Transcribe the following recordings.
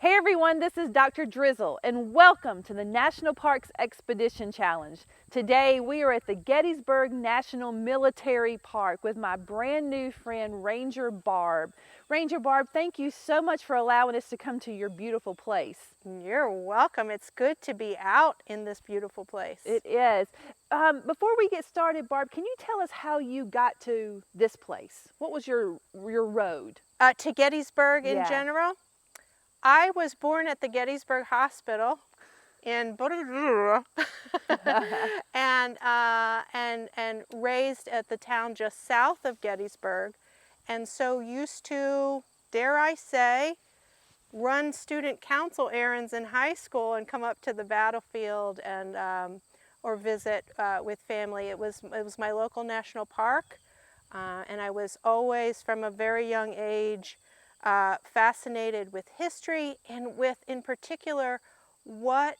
Hey everyone, this is Dr. Drizzle and welcome to the National Parks Expedition Challenge. Today we are at the Gettysburg National Military Park with my brand new friend Ranger Barb. Ranger Barb, thank you so much for allowing us to come to your beautiful place. You're welcome. It's good to be out in this beautiful place. It is. Before we get started, Barb, can you tell us how you got to this place? What was your road? To Gettysburg in general? I was born at the Gettysburg Hospital in and raised at the town just south of Gettysburg, and so used to, dare I say, run student council errands in high school and come up to the battlefield and or visit with family. It was my local national park, and I was always from a very young age fascinated with history and with, in particular, what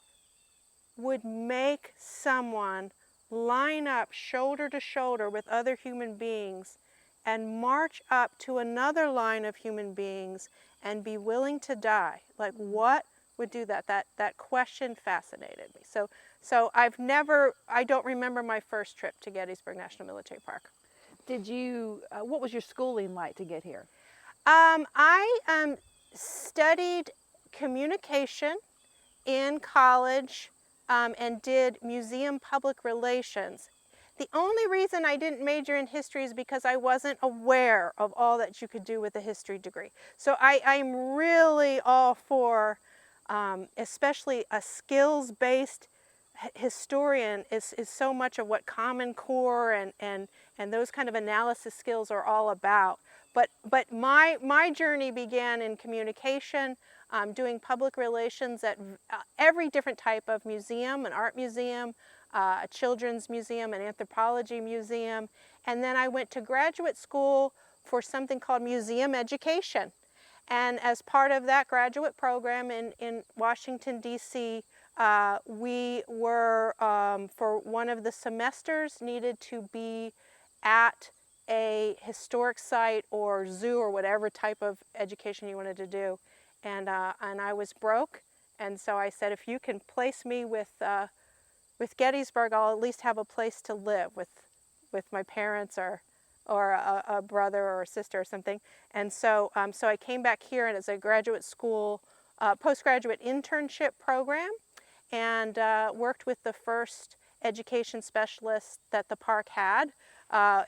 would make someone line up shoulder to shoulder with other human beings and march up to another line of human beings and be willing to die. Like, what would do that? That question fascinated me. So I don't remember my first trip to Gettysburg National Military Park. Did you, what was your schooling like to get here? I studied communication in college and did museum public relations. The only reason I didn't major in history is because I wasn't aware of all that you could do with a history degree. So I'm really all for, especially a skills-based historian is so much of what Common Core and those kind of analysis skills are all about. But my journey began in communication, doing public relations at every different type of museum, an art museum, a children's museum, an anthropology museum, and then I went to graduate school for something called museum education. And as part of that graduate program in Washington, D.C., we were, for one of the semesters, needed to be at a historic site or zoo or whatever type of education you wanted to do, and I was broke, and so I said, if you can place me with Gettysburg, I'll at least have a place to live with my parents or a brother or a sister or something. And so so I came back here, and it's a graduate school postgraduate internship program, and worked with the first education specialist that the park had. A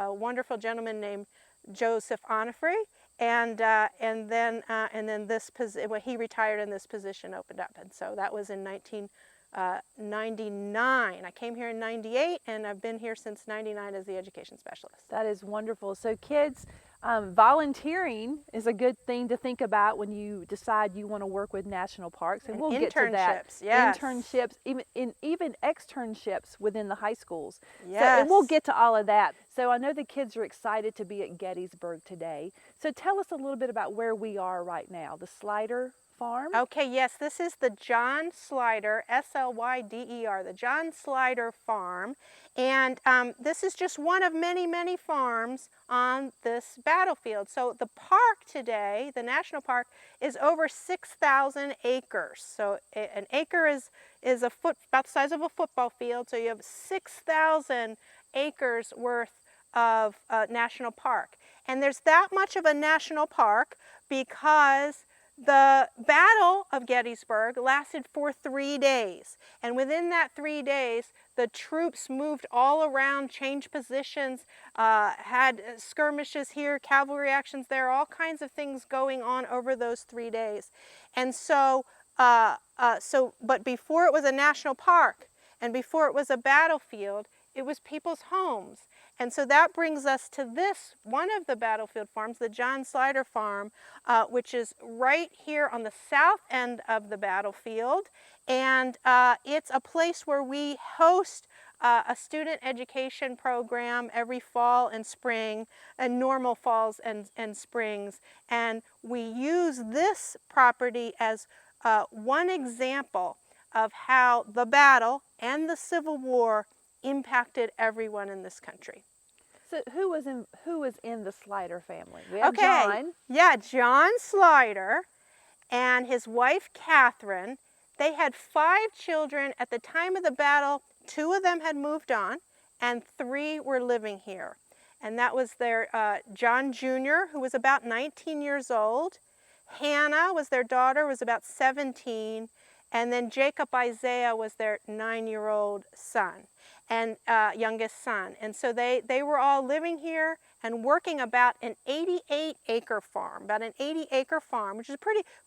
wonderful gentleman named Joseph Onifrey, and then this when he retired and this position opened up, and so that was in 1999. I came here in 98, and I've been here since 99 as the education specialist. That is wonderful. So kids, volunteering is a good thing to think about when you decide you want to work with national parks, and we'll get to that. Yes. Internships, even externships within the high schools. Yes. So, and we'll get to all of that. So I know the kids are excited to be at Gettysburg today. So tell us a little bit about where we are right now. The Slider farm? Okay, yes, this is the John Slider, S-L-Y-D-E-R, the John Slider farm. And this is just one of many, many farms on this battlefield. So the park today, the national park, is over 6,000 acres. So an acre is about the size of a football field. So you have 6,000 acres worth of national park. And there's that much of a national park because the Battle of Gettysburg lasted for 3 days, and within that 3 days, the troops moved all around, changed positions, had skirmishes here, cavalry actions there, all kinds of things going on over those 3 days. And so, but before it was a national park, and before it was a battlefield, it was people's homes. And so that brings us to this, one of the battlefield farms, the John Slider farm, which is right here on the south end of the battlefield. And it's a place where we host a student education program every fall and spring, and normal falls and springs. And we use this property as one example of how the battle and the Civil War impacted everyone in this country. So who was in the Slider family? We have Okay. John. Yeah, John Slider. and his wife, Catherine. They had 5 children. At the time of the battle, 2 of them had moved on, and 3 were living here. And that was their John Jr., who was about 19 years old. Hannah was their daughter, was about 17. And then Jacob Isaiah was their 9-year-old son, and youngest son. And so they were all living here and working about an 88-acre farm, which is a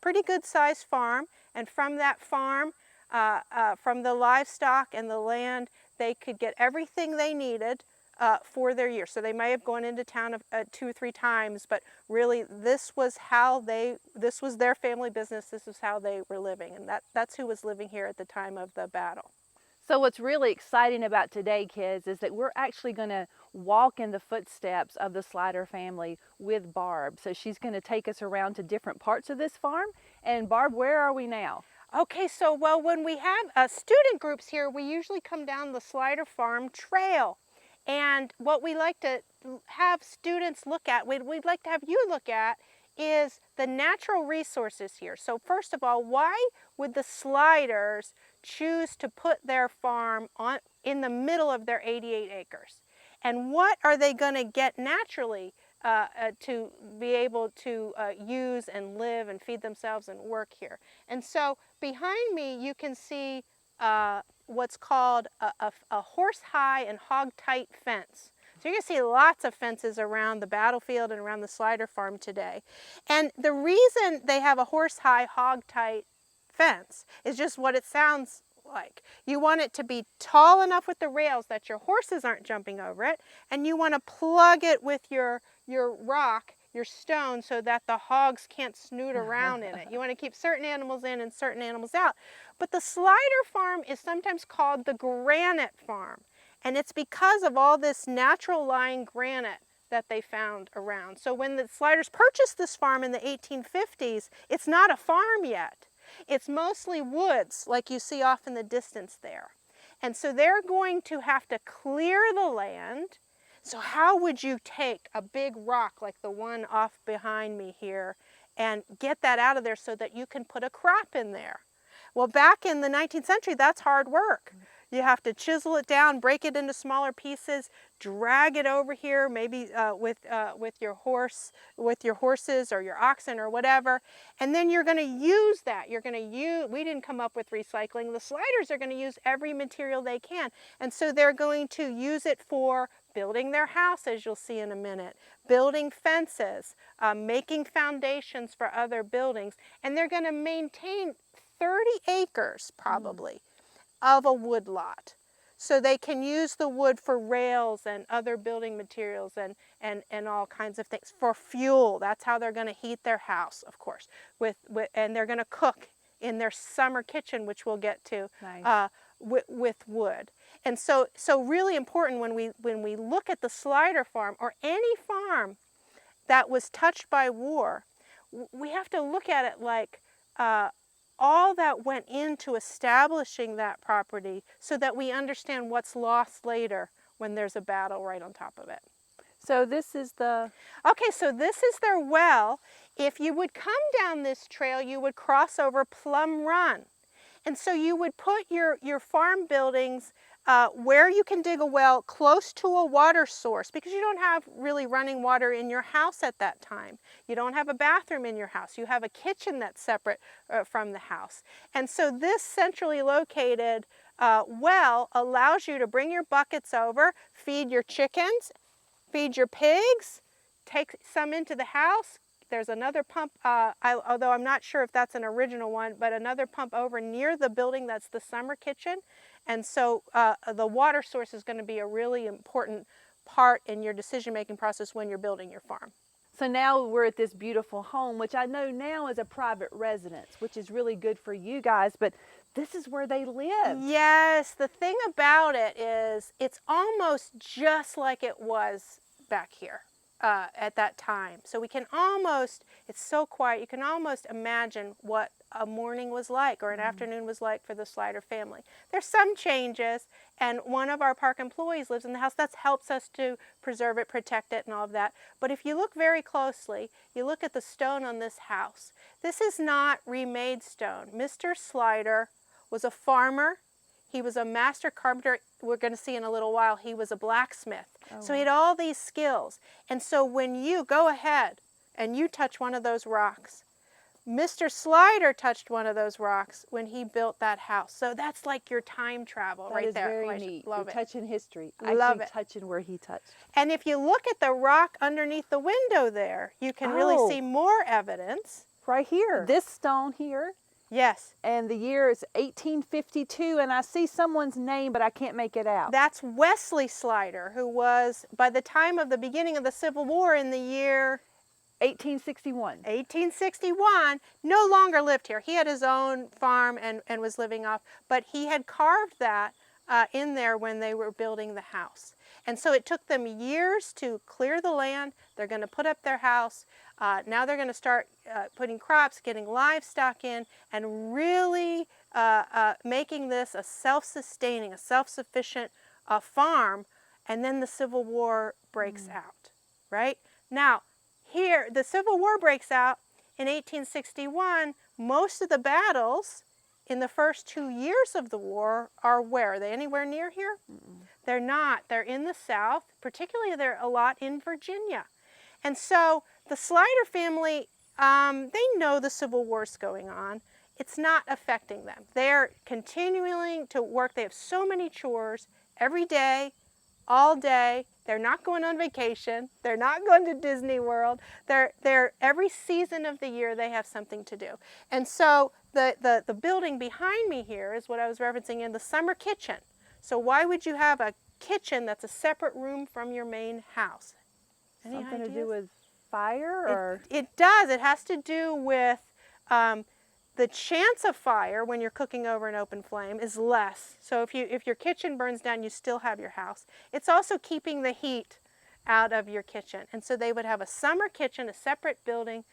pretty good-sized farm. And from that farm, from the livestock and the land, they could get everything they needed for their year. So they may have gone into town 2 or 3 times, but really this was their family business. This is how they were living, and that's who was living here at the time of the battle. So what's really exciting about today, kids, is that we're actually going to walk in the footsteps of the Slider family with Barb. So she's going to take us around to different parts of this farm. And Barb, where are we now? Okay, so well, when we have student groups here, we usually come down the Slider Farm Trail. And what we like to have students look at, we'd like to have you look at, is the natural resources here. So first of all, why would the Sliders choose to put their farm in the middle of their 88 acres? And what are they going to get naturally to be able to use and live and feed themselves and work here? And so behind me you can see what's called a horse-high and hog-tight fence. So you're going to see lots of fences around the battlefield and around the Slider farm today. And the reason they have a horse-high, hog-tight fence is just what it sounds like. You want it to be tall enough with the rails that your horses aren't jumping over it, and you want to plug it with your rock, your stone, so that the hogs can't snoot around in it. You want to keep certain animals in and certain animals out. But the Slider farm is sometimes called the granite farm, and it's because of all this natural lying granite that they found around. So when the Sliders purchased this farm in the 1850s, it's not a farm yet. It's mostly woods, like you see off in the distance there. And so they're going to have to clear the land. So how would you take a big rock like the one off behind me here and get that out of there so that you can put a crop in there? Well, back in the 19th century, that's hard work. You have to chisel it down, break it into smaller pieces, drag it over here, maybe with your horses or your oxen or whatever, and then you're going to use that. We didn't come up with recycling. The Sliders are going to use every material they can, and so they're going to use it for building their house, as you'll see in a minute, building fences, making foundations for other buildings, and they're going to maintain 30 acres probably of a wood lot. So they can use the wood for rails and other building materials and all kinds of things. For fuel, that's how they're going to heat their house, of course. And they're going to cook in their summer kitchen, which we'll get to, Nice. with wood. And so really important when we look at the Slider farm or any farm that was touched by war, we have to look at it like all that went into establishing that property so that we understand what's lost later when there's a battle right on top of it. So this is the... Okay, so this is their well. If you would come down this trail, you would cross over Plum Run. And so you would put your farm buildings where you can dig a well close to a water source, because you don't have really running water in your house at that time. You don't have a bathroom in your house. You have a kitchen that's separate from the house. And so this centrally located well allows you to bring your buckets over, feed your chickens, feed your pigs, take some into the house. There's another pump, although I'm not sure if that's an original one, but another pump over near the building that's the summer kitchen. And so the water source is going to be a really important part in your decision-making process when you're building your farm. So now we're at this beautiful home, which I know now is a private residence, which is really good for you guys, but this is where they live. Yes, the thing about it is it's almost just like it was back here at that time. So we can almost, it's so quiet, you can almost imagine what a morning was like or an afternoon was like for the Slider family. There's some changes, and one of our park employees lives in the house. That helps us to preserve it, protect it, and all of that. But if you look very closely, you look at the stone on this house. This is not remade stone. Mr. Slider was a farmer. He was a master carpenter. We're going to see in a little while, he was a blacksmith. So he had all these skills. And so when you go ahead and you touch one of those rocks, Mr. Slider touched one of those rocks when he built that house. So that's like your time travel right there. That is very neat. Love You're it. touching history. Love Actually it. touching where he touched. And if you look at the rock underneath the window there, you can really see more evidence. Right here. This stone here. Yes. And the year is 1852, and I see someone's name, but I can't make it out. That's Wesley Slider, who was, by the time of the beginning of the Civil War in the year 1861. 1861, no longer lived here. He had his own farm and was living off, but he had carved that in there when they were building the house. And so it took them years to clear the land. They're going to put up their house. Now they're going to start putting crops, getting livestock in, and really making this a self-sustaining, a self-sufficient farm. And then the Civil War breaks out, right? Now, here, the Civil War breaks out in 1861. Most of the battles in the first 2 years of the war are where? Are they anywhere near here? They're not. They're in the South. Particularly, they're a lot in Virginia. And so the Slider family, they know the Civil War's going on. It's not affecting them. They're continuing to work. They have so many chores every day, all day. They're not going on vacation. They're not going to Disney World. They're every season of the year they have something to do. And so the building behind me here is what I was referencing in the summer kitchen. So why would you have a kitchen that's a separate room from your main house? Any Something ideas? to do with fire, or? It does. It has to do with the chance of fire when you're cooking over an open flame is less. So if your kitchen burns down, you still have your house. It's also keeping the heat out of your kitchen. And so they would have a summer kitchen, a separate building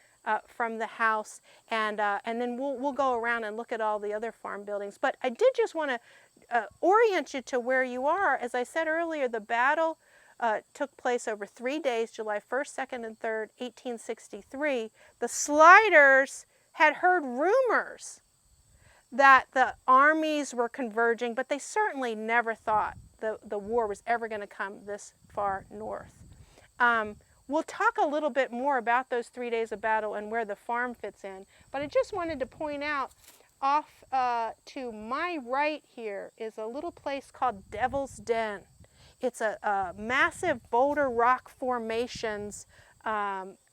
from the house, and then we'll go around and look at all the other farm buildings. But I did just want to orient you to where you are. As I said earlier, the battle took place over 3 days, July 1st, 2nd, and 3rd, 1863. The Sliders had heard rumors that the armies were converging, but they certainly never thought the war was ever going to come this far north. We'll talk a little bit more about those 3 days of battle and where the farm fits in, but I just wanted to point out off to my right here is a little place called Devil's Den. It's a massive boulder rock formations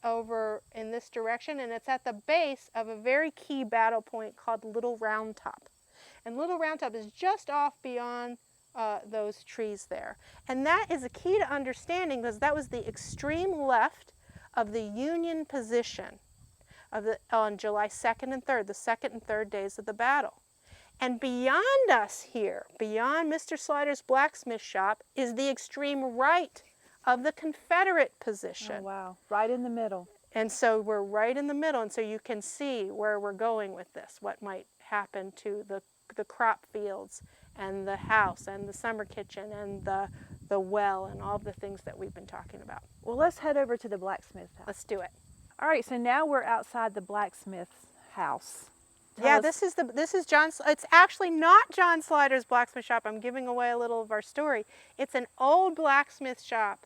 over in this direction, and it's at the base of a very key battle point called Little Round Top. And Little Round Top is just off beyond those trees there. And that is a key to understanding because that was the extreme left of the Union position on July 2nd and 3rd, the 2nd and 3rd days of the battle. And beyond us here, beyond Mr. Slider's blacksmith shop, is the extreme right of the Confederate position. Oh, wow. Right in the middle. And so we're right in the middle, and so you can see where we're going with this, what might happen to the crop fields and the house and the summer kitchen and the well and all the things that we've been talking about. Well, let's head over to the blacksmith's house. Let's do it. All right, so now we're outside the blacksmith's house. Yeah, this is John. It's actually not John Slider's blacksmith shop. I'm giving away a little of our story. It's an old blacksmith shop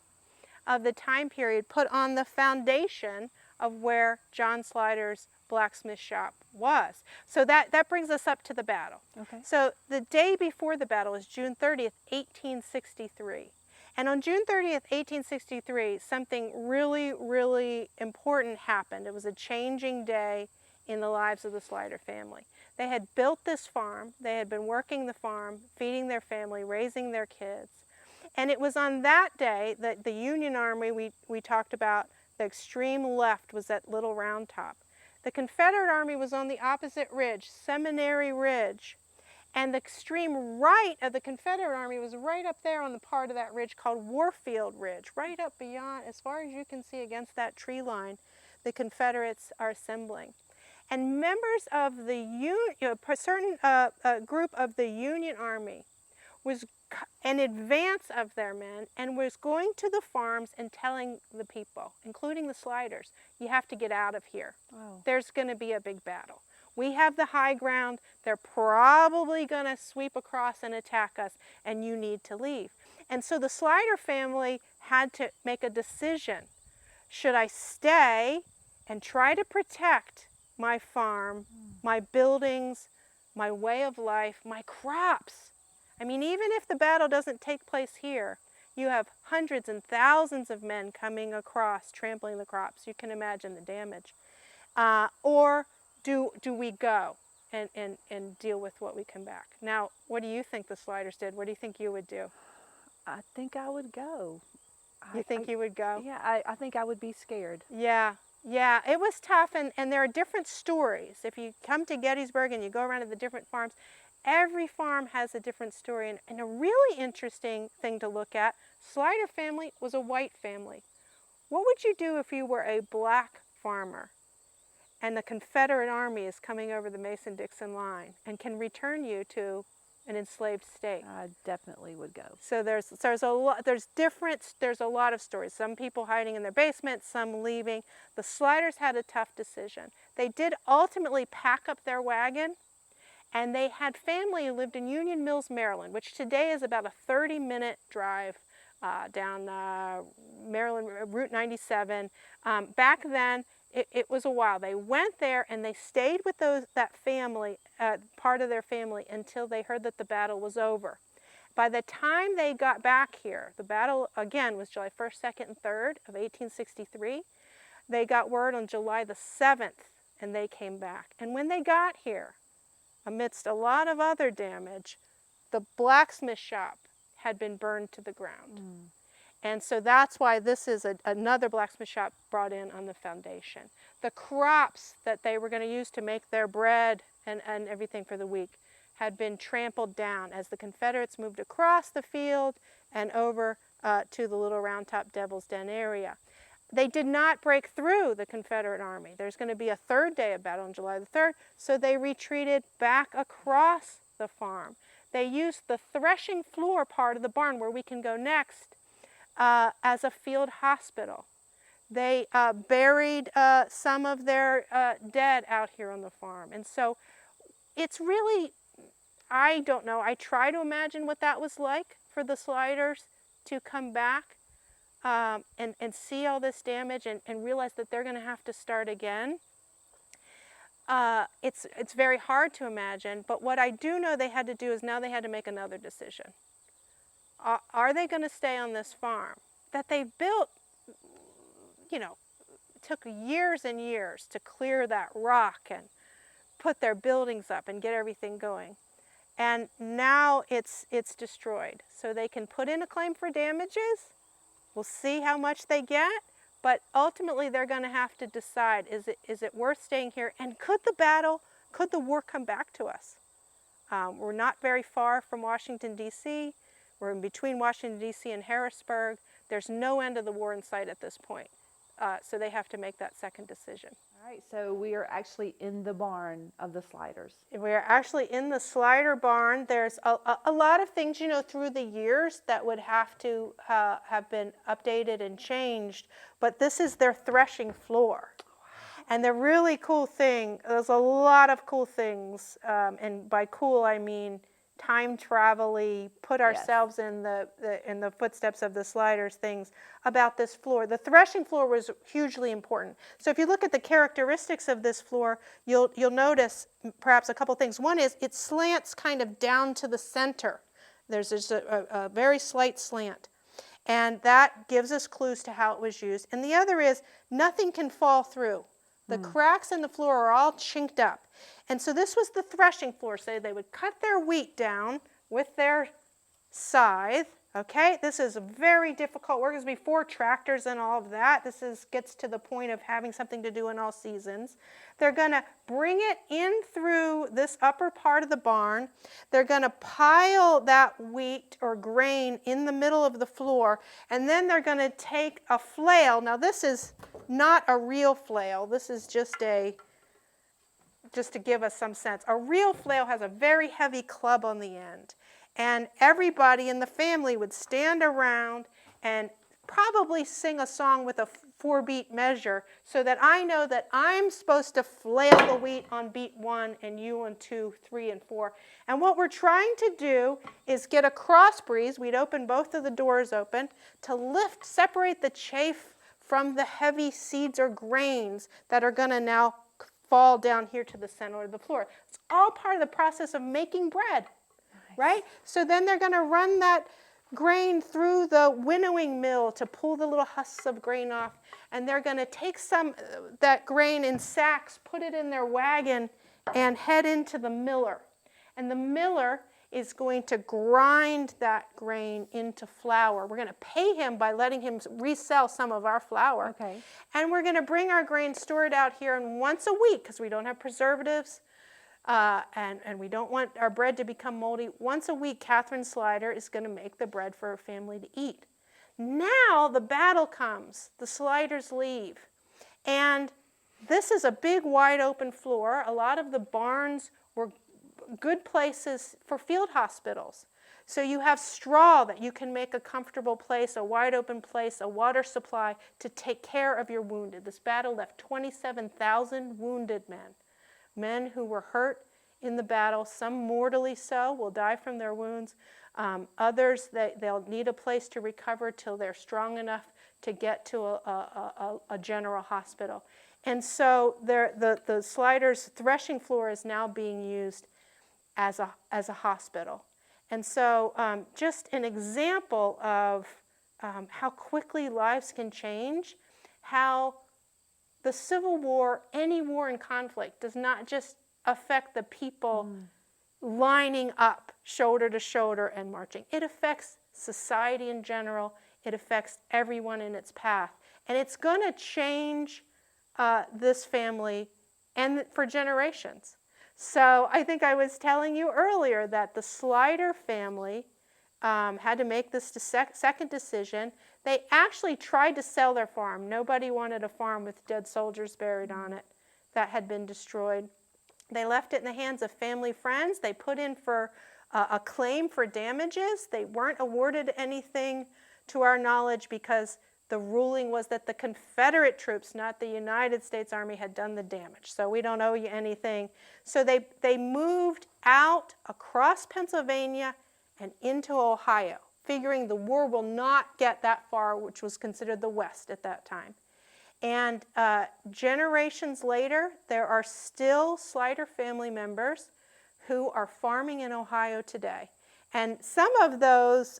of the time period put on the foundation of where John Slider's blacksmith shop was. So that brings us up to the battle. Okay. So the day before the battle is June 30th, 1863. And on June 30th, 1863, something really, really important happened. It was a changing day in the lives of the Slider family. They had built this farm. They had been working the farm, feeding their family, raising their kids. And it was on that day that the Union Army we talked about, the extreme left was at Little Round Top. The Confederate Army was on the opposite ridge, Seminary Ridge. And the extreme right of the Confederate Army was right up there on the part of that ridge called Warfield Ridge, right up beyond, as far as you can see against that tree line, the Confederates are assembling. And members of the certain group of the Union Army was in advance of their men and was going to the farms and telling the people, including the Sliders, you have to get out of here. Oh. There's going to be a big battle. We have the high ground. They're probably going to sweep across and attack us, and you need to leave. And so the Slider family had to make a decision. Should I stay and try to protect my farm, my buildings, my way of life, my crops? I mean, even if the battle doesn't take place here, you have hundreds and thousands of men coming across, trampling the crops. You can imagine the damage. Or do we go and deal with what we come back? Now, what do you think the Sliders did? What do you think you would do? I think I would go. You think you would go? Yeah, I think I would be scared. Yeah, it was tough, and there are different stories. If you come to Gettysburg and you go around to the different farms, every farm has a different story. And a really interesting thing to look at, Slider family was a white family. What would you do if you were a black farmer and the Confederate Army is coming over the Mason-Dixon line and can return you to an enslaved state? I definitely would go. So there's a lot of stories. Some people hiding in their basements, some leaving. The Sliders had a tough decision. They did ultimately pack up their wagon, and they had family who lived in Union Mills, Maryland, which today is about a 30-minute drive down Maryland Route 97. Back then, it was a while. They went there and they stayed with that family, part of their family, until they heard that the battle was over. By the time they got back here, the battle again was July 1st, 2nd, and 3rd of 1863. They got word on July the 7th, and they came back. And when they got here, amidst a lot of other damage, the blacksmith shop had been burned to the ground. And so that's why this is another blacksmith shop brought in on the foundation. The crops that they were going to use to make their bread and everything for the week had been trampled down as the Confederates moved across the field and over to the Little Round Top Devil's Den area. They did not break through the Confederate Army. There's going to be a third day of battle on July the 3rd, so they retreated back across the farm. They used the threshing floor part of the barn, where we can go next, as a field hospital. They buried some of their dead out here on the farm. And so it's really, I don't know, I try to imagine what that was like for the Sliders to come back and see all this damage and realize that they're going to have to start again. It's very hard to imagine, but what I do know they had to do is now they had to make another decision. Are they going to stay on this farm that they built, took years and years to clear that rock and put their buildings up and get everything going. And now it's destroyed. So they can put in a claim for damages. We'll see how much they get. But ultimately, they're going to have to decide, is it worth staying here? And could the war come back to us? We're not very far from Washington, D.C. We're in between Washington, D.C. and Harrisburg. There's no end of the war in sight at this point. So they have to make that second decision. All right, so we are actually in the barn of the Sliders. We are actually in the Slider barn. There's a lot of things, through the years that would have to have been updated and changed, but this is their threshing floor. And the really cool thing, there's a lot of cool things, and by cool I mean time travel-y, put ourselves in the footsteps of the Sliders things about this floor. The threshing floor was hugely important. So if you look at the characteristics of this floor, you'll notice perhaps a couple things. One is it slants kind of down to the center. There's just a very slight slant. And that gives us clues to how it was used. And the other is nothing can fall through. The cracks in the floor are all chinked up. And so this was the threshing floor. So they would cut their wheat down with their scythe. Okay, this is very difficult work. This is before tractors and all of that. This gets to the point of having something to do in all seasons. They're going to bring it in through this upper part of the barn. They're going to pile that wheat or grain in the middle of the floor, and then they're going to take a flail. Now this is not a real flail. This is just just to give us some sense, a real flail has a very heavy club on the end. And everybody in the family would stand around and probably sing a song with a 4-beat measure so that I know that I'm supposed to flail the wheat on beat 1 and you on 2, 3, and 4. And what we're trying to do is get a cross breeze. We'd open both of the doors open to separate the chaff from the heavy seeds or grains that are going to now fall down here to the center of the floor. It's all part of the process of making bread, right? So then they're going to run that grain through the winnowing mill to pull the little husks of grain off, and they're going to take that grain in sacks, put it in their wagon, and head into the miller. And the miller is going to grind that grain into flour. We're going to pay him by letting him resell some of our flour. Okay. And we're going to bring our grain, store it out here, and once a week, because we don't have preservatives, and we don't want our bread to become moldy, once a week, Catherine Slider is going to make the bread for her family to eat. Now the battle comes. The Sliders leave. And this is a big, wide open floor. A lot of the barns were good places for field hospitals. So you have straw that you can make a comfortable place, a wide open place, a water supply to take care of your wounded. This battle left 27,000 wounded men who were hurt in the battle, some mortally so, will die from their wounds. Others, they'll need a place to recover till they're strong enough to get to a general hospital. And so the Sliders' threshing floor is now being used as a hospital. And so just an example of how quickly lives can change, how the Civil War, any war and conflict, does not just affect the people lining up shoulder to shoulder and marching. It affects society in general. It affects everyone in its path. And it's going to change this family and for generations. So I think I was telling you earlier that the Slider family had to make this second decision. They actually tried to sell their farm. Nobody wanted a farm with dead soldiers buried on it that had been destroyed. They left it in the hands of family friends. They put in for a claim for damages. They weren't awarded anything to our knowledge because the ruling was that the Confederate troops, not the United States Army, had done the damage. So we don't owe you anything. So they moved out across Pennsylvania and into Ohio, figuring the war will not get that far, which was considered the West at that time. And generations later, there are still Slider family members who are farming in Ohio today. And some of those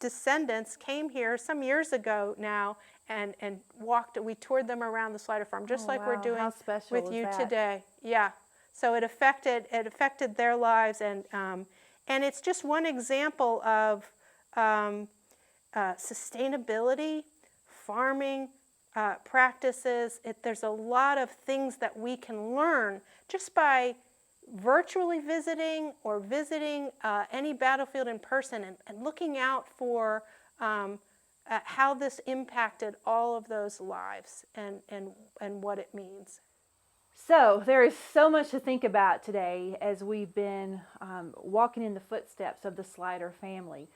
descendants came here some years ago now and we toured them around the Slider farm, just like we're doing with you today. Yeah. So it affected their lives, and it's just one example of sustainability, farming practices. There's a lot of things that we can learn just by virtually visiting or visiting any battlefield in person and looking out for how this impacted all of those lives and what it means. So there is so much to think about today as we've been walking in the footsteps of the Slider family.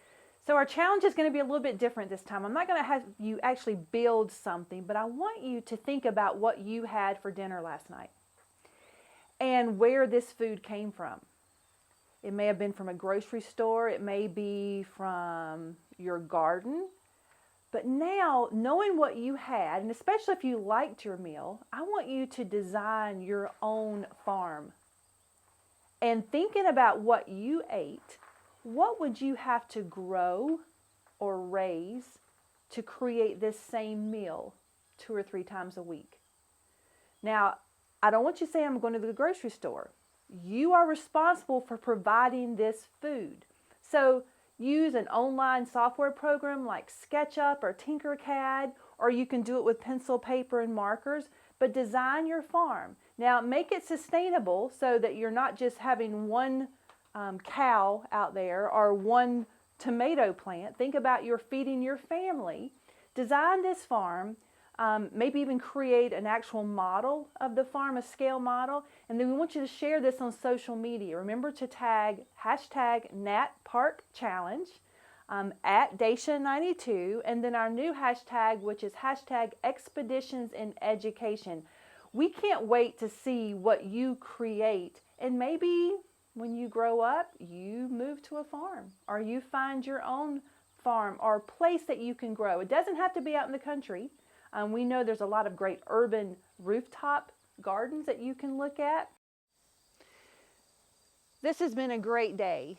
So our challenge is going to be a little bit different this time. I'm not going to have you actually build something, but I want you to think about what you had for dinner last night and where this food came from. It may have been from a grocery store. It may be from your garden. But now, knowing what you had, and especially if you liked your meal, I want you to design your own farm. And thinking about what you ate, what would you have to grow or raise to create this same meal 2 or 3 times a week? Now, I don't want you to say I'm going to the grocery store. You are responsible for providing this food. So use an online software program like SketchUp or Tinkercad, or you can do it with pencil, paper, and markers, but design your farm. Now, make it sustainable so that you're not just having one cow out there or one tomato plant. Think about you're feeding your family. Design this farm maybe even create an actual model of the farm, a scale model. And then we want you to share this on social media. Remember to tag hashtag NatParkChallenge, at Dacia92, and then our new hashtag, which is hashtag Expeditions in Education. We can't wait to see what you create, and maybe when you grow up, you move to a farm, or you find your own farm or place that you can grow. It doesn't have to be out in the country. We know there's a lot of great urban rooftop gardens that you can look at. This has been a great day.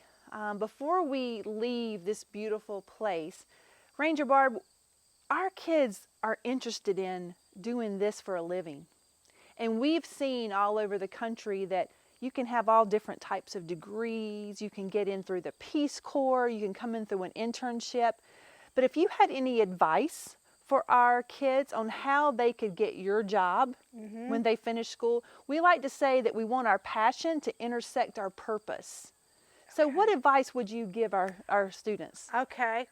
Before we leave this beautiful place, Ranger Barb, our kids are interested in doing this for a living. And we've seen all over the country that you can have all different types of degrees. You can get in through the Peace Corps. You can come in through an internship. But if you had any advice for our kids on how they could get your job when they finish school, we like to say that we want our passion to intersect our purpose. So what advice would you give our students? Okay.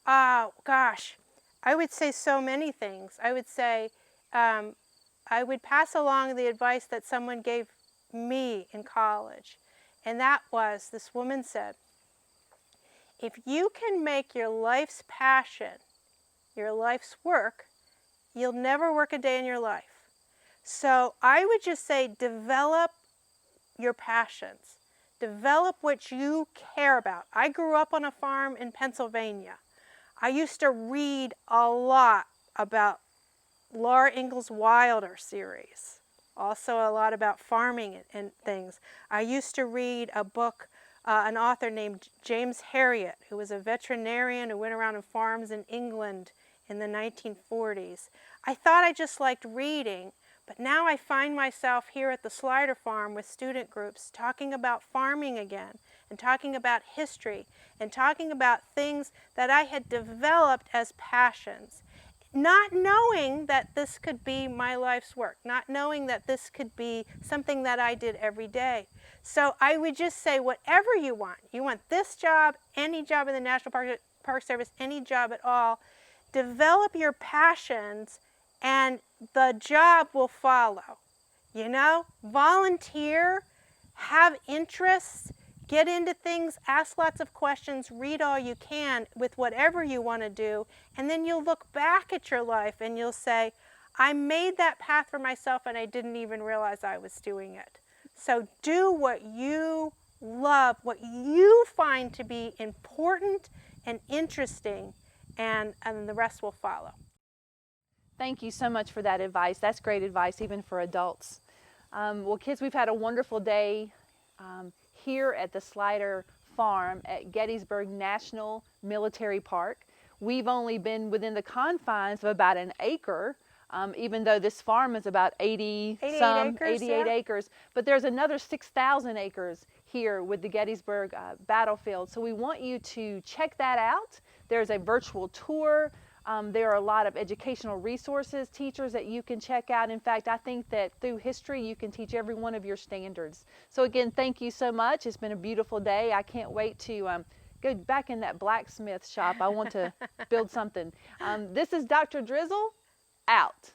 Gosh, I would say so many things. I would say I would pass along the advice that someone gave me in college. And that was, this woman said, if you can make your life's passion your life's work, you'll never work a day in your life. So I would just say develop your passions. Develop what you care about. I grew up on a farm in Pennsylvania. I used to read a lot about Laura Ingalls Wilder series. Also a lot about farming and things. I used to read a book, an author named James Herriot, who was a veterinarian who went around on farms in England in the 1940s. I thought I just liked reading, but now I find myself here at the Slider Farm with student groups talking about farming again, and talking about history, and talking about things that I had developed as passions. Not knowing that this could be my life's work, not knowing that this could be something that I did every day. So I would just say whatever you want this job, any job in the National Park Service, any job at all, develop your passions and the job will follow. You know, volunteer, have interests, get into things, ask lots of questions, read all you can with whatever you want to do, and then you'll look back at your life and you'll say, I made that path for myself and I didn't even realize I was doing it. So do what you love, what you find to be important and interesting, and the rest will follow. Thank you so much for that advice. That's great advice, even for adults. Well, kids, we've had a wonderful day here at the Slider Farm at Gettysburg National Military Park. We've only been within the confines of about an acre, even though this farm is about 88 acres. But there's another 6,000 acres here with the Gettysburg battlefield. So we want you to check that out. There's a virtual tour. There are a lot of educational resources, teachers that you can check out. In fact, I think that through history, you can teach every one of your standards. So again, thank you so much. It's been a beautiful day. I can't wait to go back in that blacksmith shop. I want to build something. This is Dr. Drizzle, out.